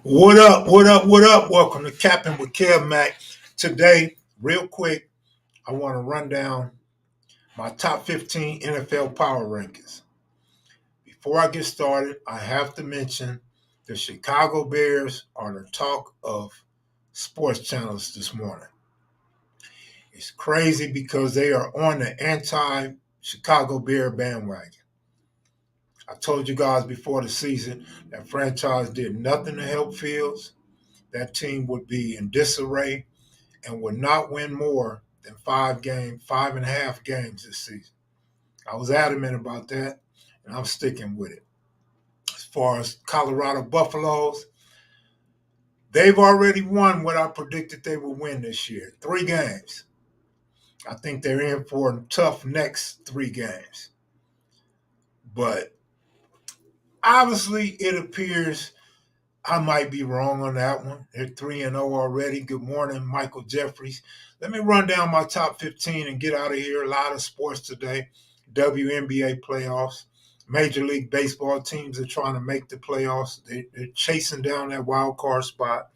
What up? What up? What up? Welcome to Cappin with Kev Mac. Today, real quick, I want to run down my top 15 NFL power rankings. Before I get started, I have to mention the Chicago Bears are the talk of sports channels this morning. It's crazy because they are on the anti Chicago Bear bandwagon. I told you guys before the season that franchise did nothing to help Fields. That team would be in disarray and would not win more than 5.5 games this season. I was adamant about that, and I'm sticking with it. As far as Colorado Buffaloes, they've already won what I predicted they would win this year, 3 games. I think they're in for a tough next 3 games. But obviously, it appears I might be wrong on that one. They're 3-0 already. Good morning, Michael Jeffries. Let me run down my top 15 and get out of here. A lot of sports today. WNBA playoffs. Major League Baseball teams are trying to make the playoffs. They're chasing down that wild card spot.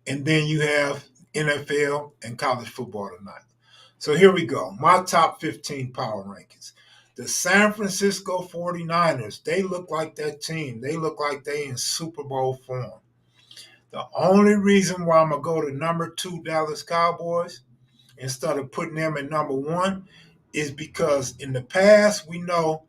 And then you have NFL and college football tonight. So here we go. My top 15 power rankings. The San Francisco 49ers, they look like that team. They look like they in Super Bowl form. The only reason why I'm going to go to number 2 Dallas Cowboys instead of putting them at number 1 is because in the past we know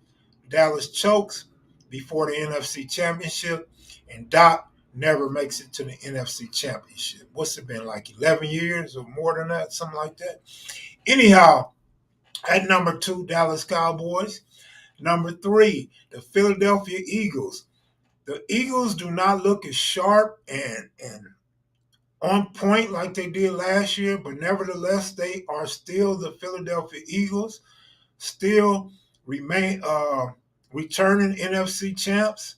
Dallas chokes before the NFC Championship and Doc never makes it to the NFC Championship. What's it been, like 11 years or more than that, something like that? Anyhow, at number 2, Dallas Cowboys. Number 3, the Philadelphia Eagles. The Eagles do not look as sharp and on point like they did last year, but nevertheless, they are still the Philadelphia Eagles, still remain returning NFC champs.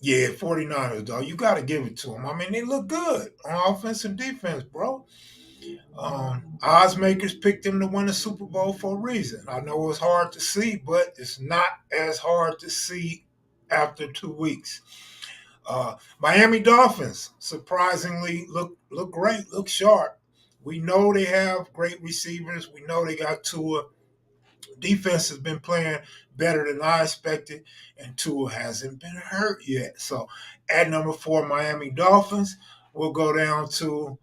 Yeah, 49ers, dog. You got to give it to them. I mean, they look good on offense and defense, bro. Odds makers picked them to win the Super Bowl for a reason. I know it's hard to see, but it's not as hard to see after 2 weeks. Miami Dolphins surprisingly look great, look sharp. We know they have great receivers. We know they got Tua. Defense has been playing better than I expected, and Tua hasn't been hurt yet. So at number 4, Miami Dolphins, we'll go down to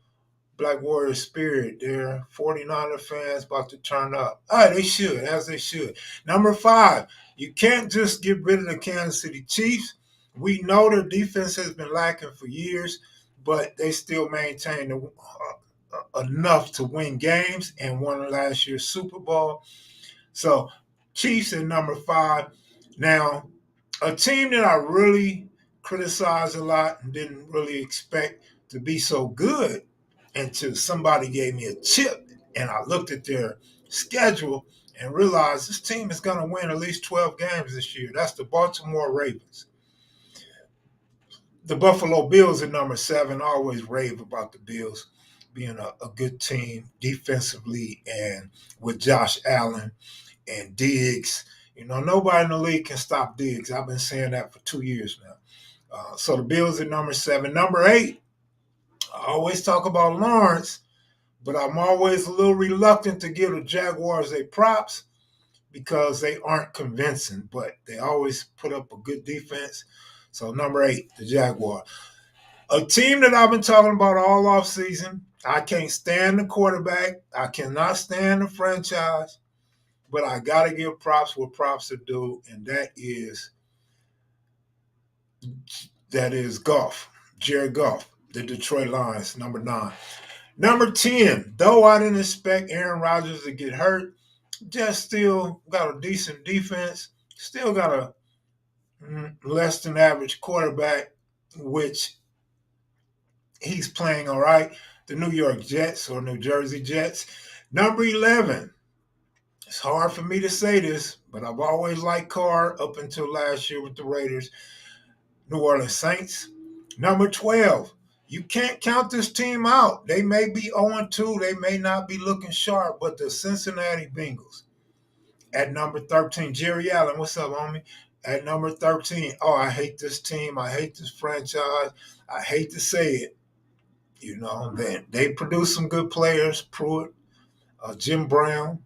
Black Warrior Spirit. They're 49er fans about to turn up. All right, they should, as they should. Number 5, you can't just get rid of the Kansas City Chiefs. We know their defense has been lacking for years, but they still maintain enough to win games and won last year's Super Bowl. So Chiefs at number 5. Now, a team that I really criticized a lot and didn't really expect to be so good until somebody gave me a chip and I looked at their schedule and realized this team is going to win at least 12 games this year. That's the Baltimore Ravens. The Buffalo Bills at number 7. I always rave about the Bills being a good team defensively and with Josh Allen and Diggs. You know, nobody in the league can stop Diggs. I've been saying that for 2 years now. So the Bills at number 7. Number 8, I always talk about Lawrence, but I'm always a little reluctant to give the Jaguars their props because they aren't convincing, but they always put up a good defense. So number 8, the Jaguars. A team that I've been talking about all offseason. I can't stand the quarterback. I cannot stand the franchise, but I got to give props where props are due, and that is Goff, Jared Goff, the Detroit Lions, number 9. Number 10, though I didn't expect Aaron Rodgers to get hurt, just still got a decent defense, still got a less than average quarterback, which he's playing all right. The New York Jets or New Jersey Jets. Number 11, it's hard for me to say this, but I've always liked Carr up until last year with the Raiders. New Orleans Saints. Number 12, you can't count this team out. They may be 0-2. They may not be looking sharp, but the Cincinnati Bengals. At number 13, Jerry Allen. What's up, homie? At number 13, oh, I hate this team. I hate this franchise. I hate to say it. They produce some good players, Pruitt, Jim Brown,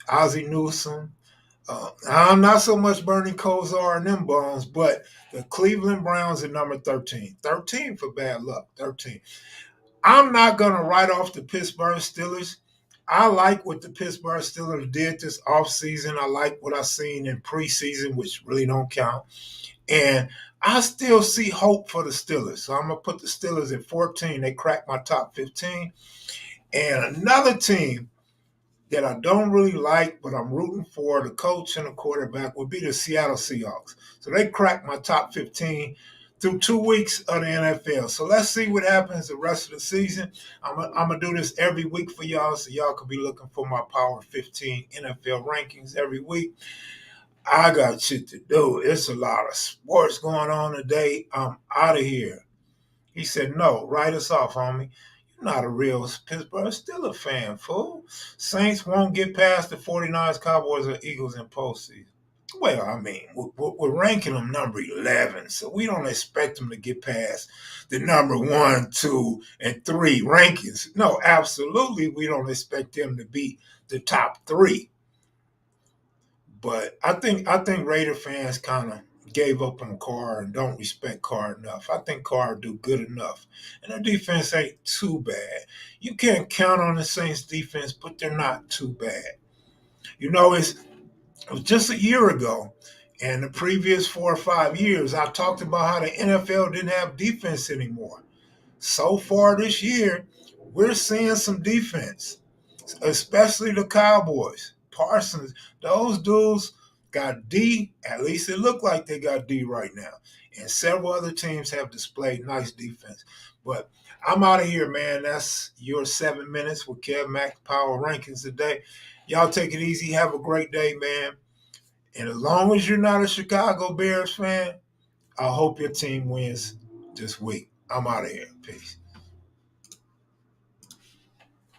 Ozzie Newsome. I'm not so much Bernie Kosar and them bones, but the Cleveland Browns at number 13. 13 for bad luck. 13. I'm not going to write off the Pittsburgh Steelers. I like what the Pittsburgh Steelers did this offseason. I like what I seen in preseason, which really don't count. And I still see hope for the Steelers. So I'm going to put the Steelers at 14. They cracked my top 15. And another team that I don't really like, but I'm rooting for, the coach and the quarterback, would be the Seattle Seahawks. So they cracked my top 15 through 2 weeks of the NFL. So let's see what happens the rest of the season. I'm going to do this every week for y'all, so y'all could be looking for my Power 15 NFL rankings every week. I got shit to do. It's a lot of sports going on today. I'm out of here. He said, no, write us off, homie. You're not a real Pittsburgh Steelers fan, fool. Saints won't get past the 49ers, Cowboys, or Eagles in postseason. Well, I mean, we're ranking them number 11, so we don't expect them to get past the number 1, 2, and 3 rankings. No, absolutely, we don't expect them to beat the top 3. But I think Raider fans kind of gave up on Carr and don't respect Carr enough. I think Carr do good enough, and their defense ain't too bad. You can't count on the Saints defense, but they're not too bad. It was just a year ago, and the previous 4 or 5 years, I talked about how the NFL didn't have defense anymore. So far this year, we're seeing some defense, especially the Cowboys. Parsons, those dudes got D. At least it looked like they got D right now. And several other teams have displayed nice defense. But I'm out of here, man. That's your 7 minutes with Kev Mack Power Rankings today. Y'all take it easy. Have a great day, man. And as long as you're not a Chicago Bears fan, I hope your team wins this week. I'm out of here. Peace.